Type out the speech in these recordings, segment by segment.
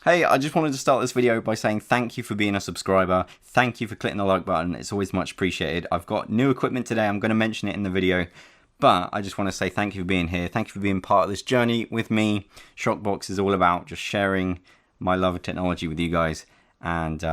Hey, I just wanted to start this video by saying thank you for being a subscriber. Thank you for clicking the like button. It's always much appreciated. I've got new equipment today. I'm going to mention it in the video, but I just want to say thank you for being here. Thank you for being part of this journey with me. ShockBox is all about just sharing my love of technology with you guys, and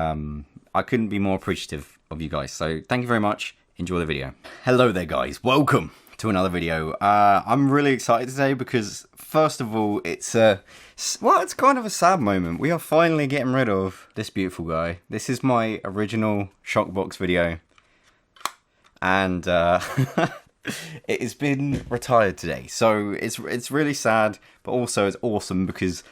I couldn't be more appreciative of you guys. So thank you very much. Enjoy the video. Hello there, guys. Welcome to another video. I'm really excited today because first of all, it's kind of a sad moment. We are finally getting rid of this beautiful guy. This is my original ShockBox video, and it has been retired today. So it's really sad, but also it's awesome because,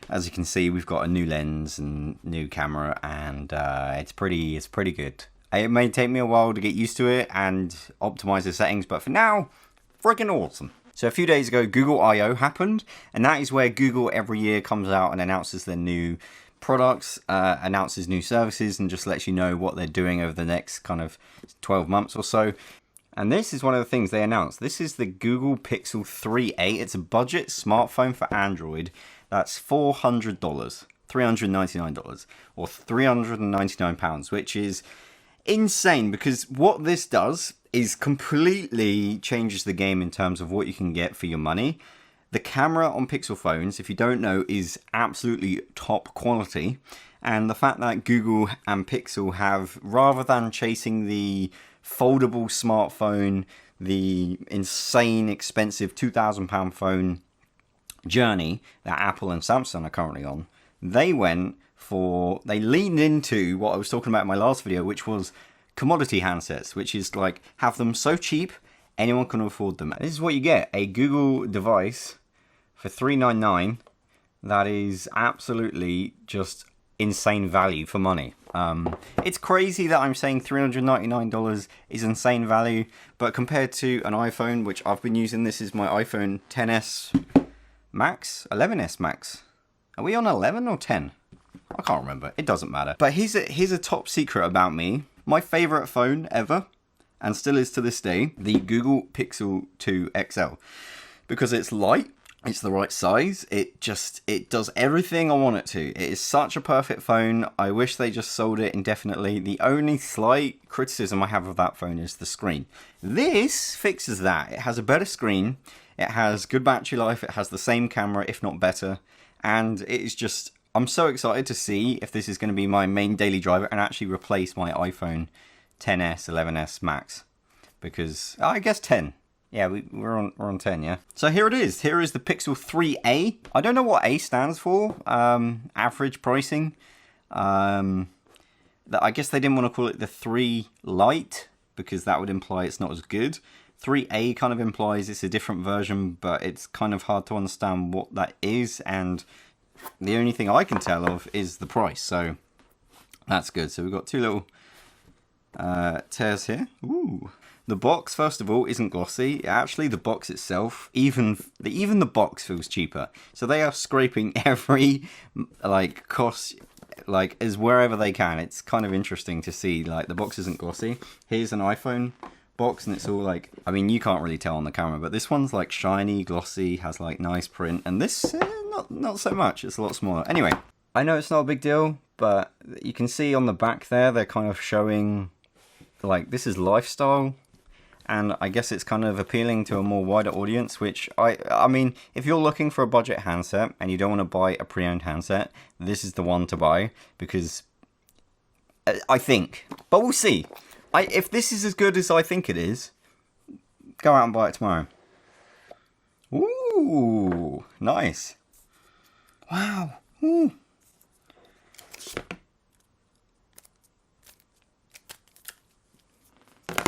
as you can see, we've got a new lens and new camera, and it's pretty good. It may take me a while to get used to it and optimize the settings, but for now, freaking awesome. So a few days ago, Google I/O happened, and that is where Google every year comes out and announces their new products, announces new services, and just lets you know what they're doing over the next kind of 12 months or so. And this is one of the things they announced. This is the Google Pixel 3a. It's a budget smartphone for Android. That's $400, $399, or £399, which is insane, because what this does is completely changes the game in terms of what you can get for your money. The camera on Pixel phones, if you don't know, is absolutely top quality, and the fact that Google and Pixel have, rather than chasing the foldable smartphone, the insane expensive £2,000 phone journey that Apple and Samsung are currently on, they leaned into what I was talking about in my last video, which was commodity handsets, which is like, have them so cheap anyone can afford them. This is what you get: a Google device for $399. That is absolutely just insane value for money. It's crazy that I'm saying $399 is insane value, but compared to an iPhone, which I've been using, this is my iPhone XS Max, 11s Max. Are we on 11 or 10? I can't remember. It doesn't matter. But here's a top secret about me. My favorite phone ever, and still is to this day, the Google Pixel 2 XL. Because it's light, it's the right size, it does everything I want it to. It is such a perfect phone. I wish they just sold it indefinitely. The only slight criticism I have of that phone is the screen. This fixes that. It has a better screen, it has good battery life, it has the same camera, if not better, and it is just, I'm so excited to see if this is going to be my main daily driver and actually replace my iPhone XS, 11s Max. Because, I guess 10. Yeah, we're on 10, yeah. So here it is. Here is the Pixel 3a. I don't know what A stands for. Average pricing. I guess they didn't want to call it the 3 Lite, because that would imply it's not as good. 3a kind of implies it's a different version, but it's kind of hard to understand what that is, and the only thing I can tell of is the price, so that's good. So we've got two little tears here. Ooh. The box, first of all, isn't glossy. Actually, the box itself, even the box feels cheaper. So they are scraping every cost as wherever they can. It's kind of interesting to see. Like, the box isn't glossy. Here's an iPhone box, and it's all like, I mean, you can't really tell on the camera, but this one's like shiny, glossy, has like nice print, and this not so much. It's a lot smaller. Anyway, I know it's not a big deal, but you can see on the back there, they're kind of showing, like, this is lifestyle, and I guess it's kind of appealing to a more wider audience, which I mean, if you're looking for a budget handset and you don't want to buy a pre-owned handset, this is the one to buy, because I think, but we'll see. If this is as good as I think it is, go out and buy it tomorrow. Ooh, nice. Wow. Ooh.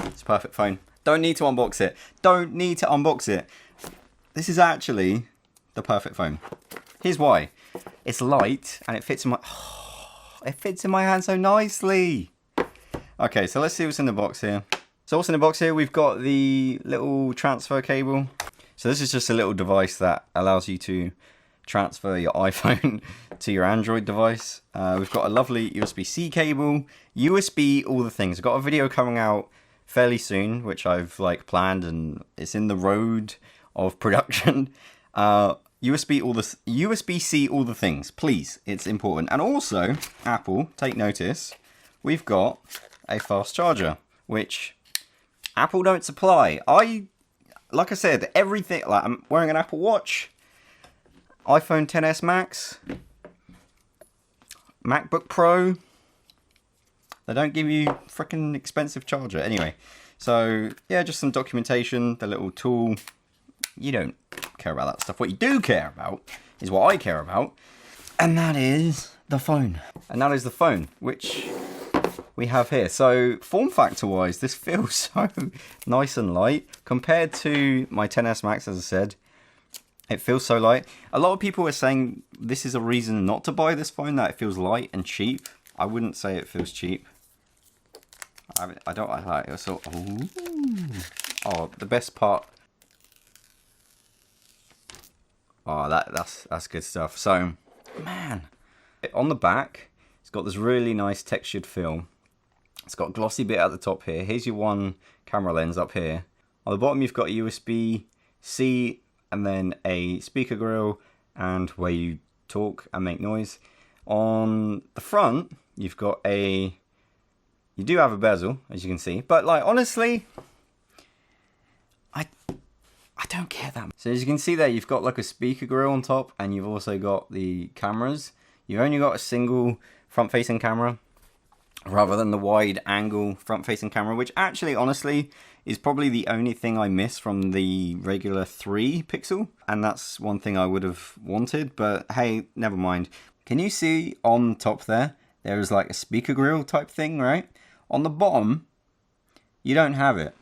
It's a perfect phone. Don't need to unbox it. Don't need to unbox it. This is actually the perfect phone. Here's why. It's light and it fits in my... it fits in my hand so nicely. Okay, so let's see what's in the box here. So what's in the box here? We've got the little transfer cable. So this is just a little device that allows you to transfer your iPhone to your Android device. We've got a lovely USB-C cable, USB, all the things. I've got a video coming out fairly soon, which I've planned, and it's in the road of production. USB-C all the things, please. It's important. And also, Apple, take notice, we've got a fast charger, which Apple don't supply. Like I said, everything, like I'm wearing an Apple Watch, iPhone XS Max, MacBook Pro. They don't give you freaking expensive charger. Anyway, so yeah, just some documentation, the little tool. You don't care about that stuff. What you do care about is what I care about, and that is the phone. And that is the phone, which we have here. So form factor wise, this feels so nice and light compared to my XS Max. As I said, it feels so light. A lot of people are saying this is a reason not to buy this phone, that it feels light and cheap. I wouldn't say it feels cheap. I don't like it. So, oh, the best part. Oh, that's good stuff. So, man, on the back, it's got this really nice textured feel. It's got a glossy bit at the top here. Here's your one camera lens up here. On the bottom, you've got a USB-C and then a speaker grill and where you talk and make noise. On the front, you've got you do have a bezel, as you can see, but like honestly, I don't care that much. So as you can see there, you've got like a speaker grill on top, and you've also got the cameras. You've only got a single front-facing camera, rather than the wide angle front-facing camera, which actually, honestly, is probably the only thing I miss from the regular 3 pixel. And that's one thing I would have wanted, but hey, never mind. Can you see on top there, there is like a speaker grill type thing, right? On the bottom, you don't have it.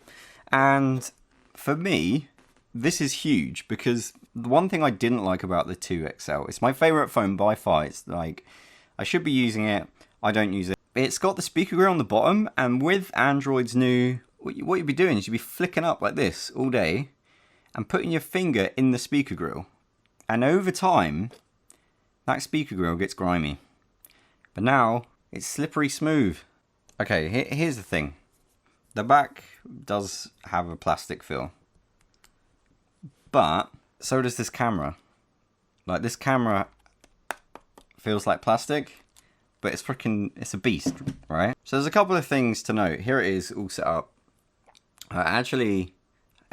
And for me, this is huge, because the one thing I didn't like about the 2XL, it's my favorite phone by far. It's like, I should be using it, I don't use it. It's got the speaker grill on the bottom, and with Android's new, what you'd be doing is you'd be flicking up like this all day and putting your finger in the speaker grill. And over time, that speaker grill gets grimy. But now, it's slippery smooth. Okay, here's the thing. The back does have a plastic feel. But so does this camera. Like, this camera feels like plastic, but it's a beast, right? So there's a couple of things to note. Here it is all set up. Actually,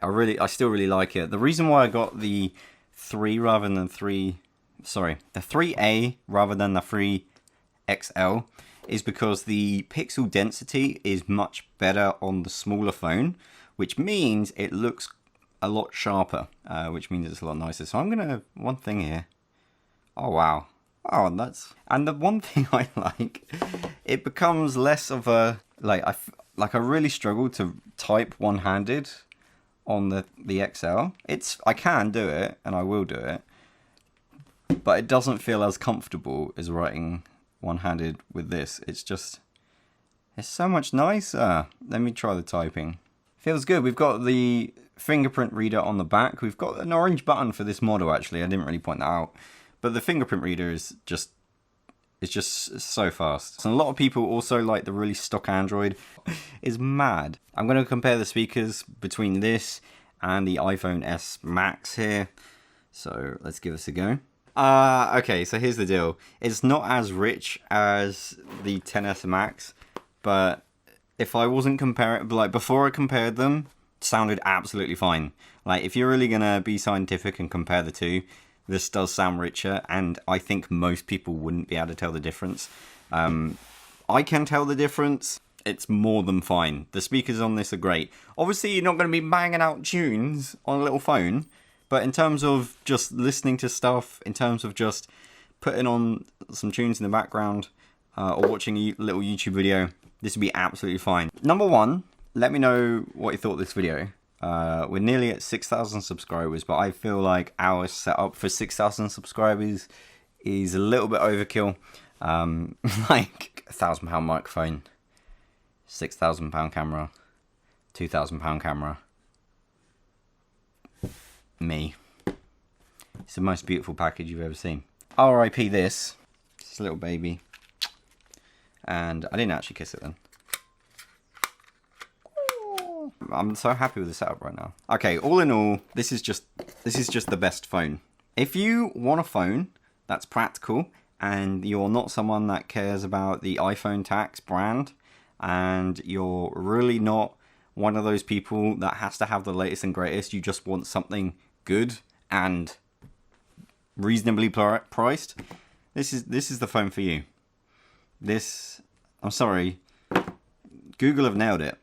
I still really like it. The reason why I got the 3 rather than the 3A rather than the 3XL is because the pixel density is much better on the smaller phone, which means it looks a lot sharper, which means it's a lot nicer. So I'm gonna, one thing here. Oh wow. Oh, and the one thing I like, it becomes less of a, I really struggle to type one-handed on the XL. I can do it, and I will do it, but it doesn't feel as comfortable as writing one-handed with this. It's so much nicer. Let me try the typing. Feels good. We've got the fingerprint reader on the back. We've got an orange button for this model, actually. I didn't really point that out. But the fingerprint reader is just so fast. And a lot of people also like the really stock Android. It's mad. I'm going to compare the speakers between this and the iPhone S Max here. So let's give this a go. Okay, so here's the deal. It's not as rich as the XS Max, but if I wasn't comparing, like before I compared them, it sounded absolutely fine. Like if you're really going to be scientific and compare the two, this does sound richer, and I think most people wouldn't be able to tell the difference. I can tell the difference. It's more than fine. The speakers on this are great. Obviously, you're not going to be banging out tunes on a little phone, but in terms of just listening to stuff, in terms of just putting on some tunes in the background, or watching a little YouTube video, this would be absolutely fine. Number one, let me know what you thought of this video. We're nearly at 6,000 subscribers, but I feel like our setup for 6,000 subscribers is a little bit overkill. Like £1,000 microphone, £6,000 camera, £2,000 camera. Me. It's the most beautiful package you've ever seen. R.I.P. this. It's a little baby. And I didn't actually kiss it then. I'm so happy with the setup right now. Okay, all in all, this is just the best phone If you want a phone that's practical and you're not someone that cares about the iPhone tax brand, and you're really not one of those people that has to have the latest and greatest, you just want something good and reasonably priced, this is the phone for you. I'm sorry, Google have nailed it.